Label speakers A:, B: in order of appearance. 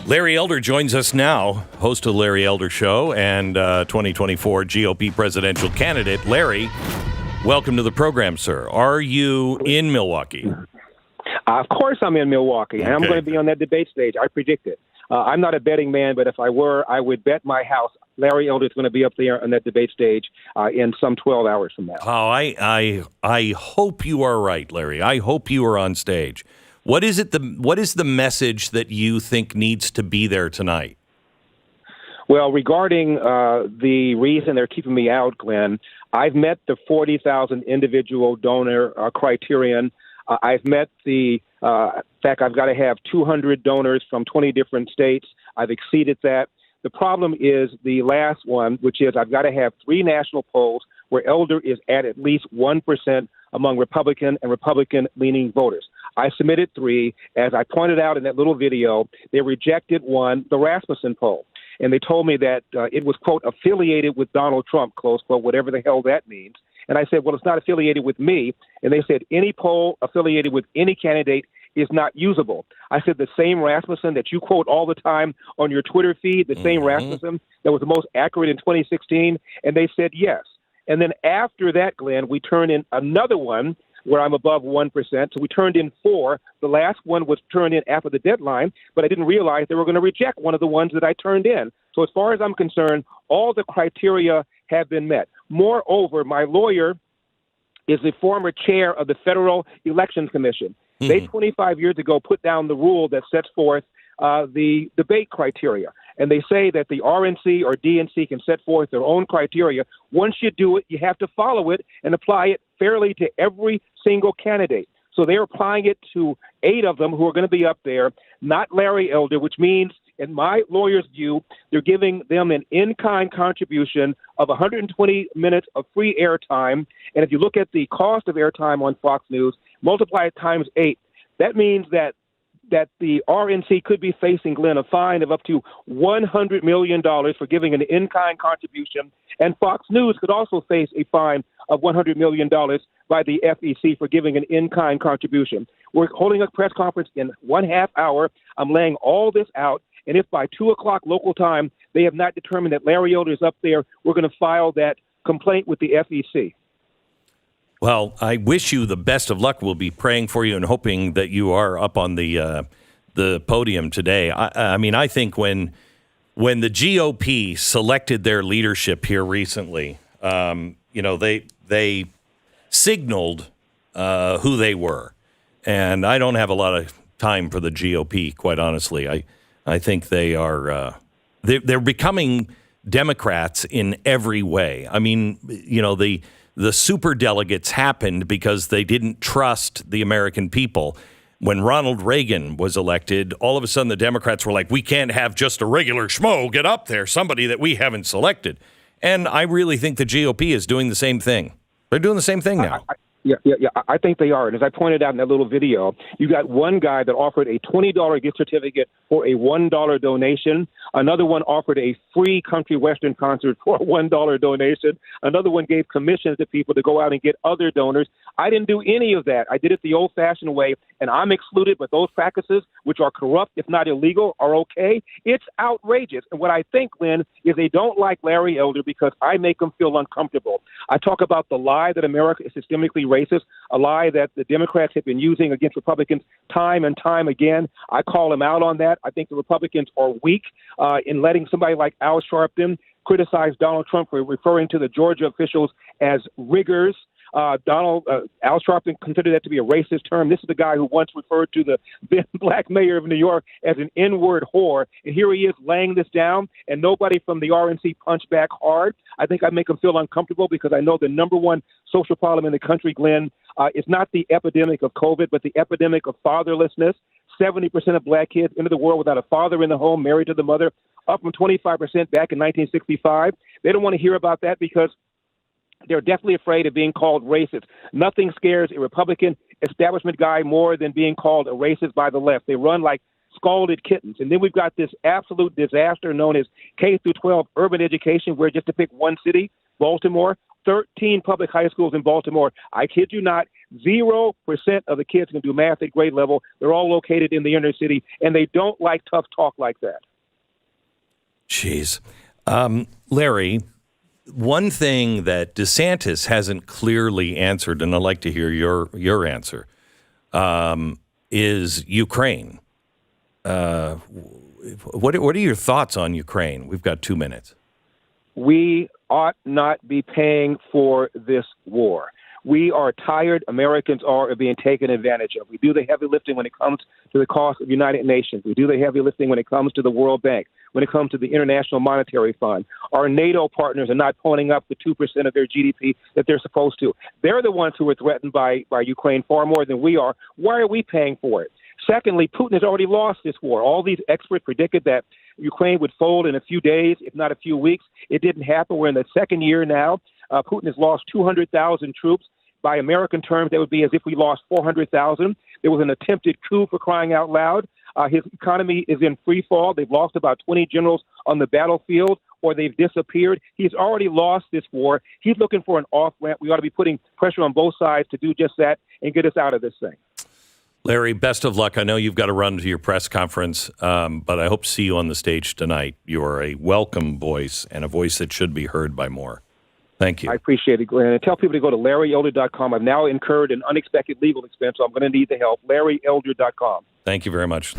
A: Larry Elder joins us now, host of the Larry Elder Show and 2024 GOP presidential candidate. Larry, welcome to the program, sir. Are you in Milwaukee?
B: Of course I'm in Milwaukee, and I'm going to be on that debate stage. I predict it. I'm not a betting man, but if I were, I would bet my house Larry Elder is going to be up there on that debate stage in some 12 hours from now.
A: Oh, I hope you are right, Larry. I hope you are on stage. What is the message that you think needs to be there tonight?
B: Well, regarding the reason they're keeping me out, Glenn, I've met the 40,000 individual donor criterion. I've met the fact I've got to have 200 donors from 20 different states. I've exceeded that. The problem is the last one, which is I've got to have 3 national polls where Elder is at least 1% among Republican and Republican-leaning voters. I submitted 3. As I pointed out in that little video, they rejected one, the Rasmussen poll. And they told me that it was, quote, affiliated with Donald Trump, close quote, whatever the hell that means. And I said, well, it's not affiliated with me. And they said any poll affiliated with any candidate is not usable. I said the same Rasmussen that you quote all the time on your Twitter feed, the same Rasmussen that was the most accurate in 2016. And they said yes. And then after that, Glenn, we turned in another one where I'm above 1%. So we turned in 4. The last one was turned in after the deadline, but I didn't realize they were going to reject one of the ones that I turned in. So as far as I'm concerned, all the criteria have been met. Moreover, my lawyer is the former chair of the Federal Election Commission. They 25 years ago put down the rule that sets forth the debate criteria. And they say that the RNC or DNC can set forth their own criteria. Once you do it, you have to follow it and apply it fairly to every single candidate. So they're applying it to 8 of them who are going to be up there, not Larry Elder, which means, in my lawyer's view, they're giving them an in-kind contribution of 120 minutes of free airtime. And if you look at the cost of airtime on Fox News, multiply it times 8, that means that the RNC could be facing, Glenn, a fine of up to $100 million for giving an in-kind contribution. And Fox News could also face a fine of $100 million by the FEC for giving an in-kind contribution. We're holding a press conference in 1/2 hour. I'm laying all this out. And if by 2 o'clock local time they have not determined that Larry Elder is up there, we're going to file that complaint with the FEC.
A: Well, I wish you the best of luck. We'll be praying for you and hoping that you are up on the podium today. I mean, I think when the GOP selected their leadership here recently, they signaled who they were. And I don't have a lot of time for the GOP, quite honestly. I think they are they're becoming Democrats in every way. I mean, the super delegates happened because they didn't trust the American people. When Ronald Reagan was elected, all of a sudden the Democrats were like, we can't have just a regular schmo get up there, somebody that we haven't selected. And I really think the GOP is doing the same thing. They're doing the same thing now.
B: Yeah. I think they are. And as I pointed out in that little video, you got one guy that offered a $20 gift certificate for a $1 donation. Another one offered a free country western concert for a $1 donation. Another one gave commissions to people to go out and get other donors. I didn't do any of that. I did it the old-fashioned way, and I'm excluded, but those practices, which are corrupt, if not illegal, are okay. It's outrageous. And what I think, Glenn, is they don't like Larry Elder because I make them feel uncomfortable. I talk about the lie that America is systemically racist, a lie that the Democrats have been using against Republicans time and time again. I call them out on that. I think the Republicans are weak in letting somebody like Al Sharpton criticize Donald Trump for referring to the Georgia officials as riggers. Al Sharpton considered that to be a racist term. This is the guy who once referred to the then black mayor of New York as an N-word whore. And here he is laying this down, and nobody from the RNC punched back hard. I think I make them feel uncomfortable because I know the number one social problem in the country, Glenn, is not the epidemic of COVID, but the epidemic of fatherlessness. 70% of black kids enter the world without a father in the home, married to the mother, up from 25% back in 1965. They don't want to hear about that because they're definitely afraid of being called racist. Nothing scares a Republican establishment guy more than being called a racist by the left. They run like scalded kittens. And then we've got this absolute disaster known as K-12 urban education, where, just to pick one city, Baltimore, 13 public high schools in Baltimore, I kid you not, 0% of the kids can do math at grade level. They're all located in the inner city, and they don't like tough talk like that.
A: Jeez. Larry, one thing that DeSantis hasn't clearly answered, and I'd like to hear your answer, is Ukraine. What are your thoughts on Ukraine? We've got 2 minutes.
B: We ought not be paying for this war. We are tired, Americans are, of being taken advantage of. We do the heavy lifting when it comes to the cost of United Nations. We do the heavy lifting when it comes to the World Bank, when it comes to the International Monetary Fund. Our NATO partners are not ponying up the 2% of their GDP that they're supposed to. They're the ones who are threatened by Ukraine far more than we are. Why are we paying for it? Secondly, Putin has already lost this war. All these experts predicted that Ukraine would fold in a few days, if not a few weeks. It didn't happen. We're in the second year now. Putin has lost 200,000 troops. By American terms, that would be as if we lost 400,000. There was an attempted coup, for crying out loud. His economy is in free fall. They've lost about 20 generals on the battlefield, or they've disappeared. He's already lost this war. He's looking for an off-ramp. We ought to be putting pressure on both sides to do just that and get us out of this thing.
A: Larry, best of luck. I know you've got to run to your press conference, but I hope to see you on the stage tonight. You are a welcome voice and a voice that should be heard by more. Thank you.
B: I appreciate it, Glenn. And tell people to go to LarryElder.com. I've now incurred an unexpected legal expense, so I'm going to need the help. LarryElder.com.
A: Thank you very much.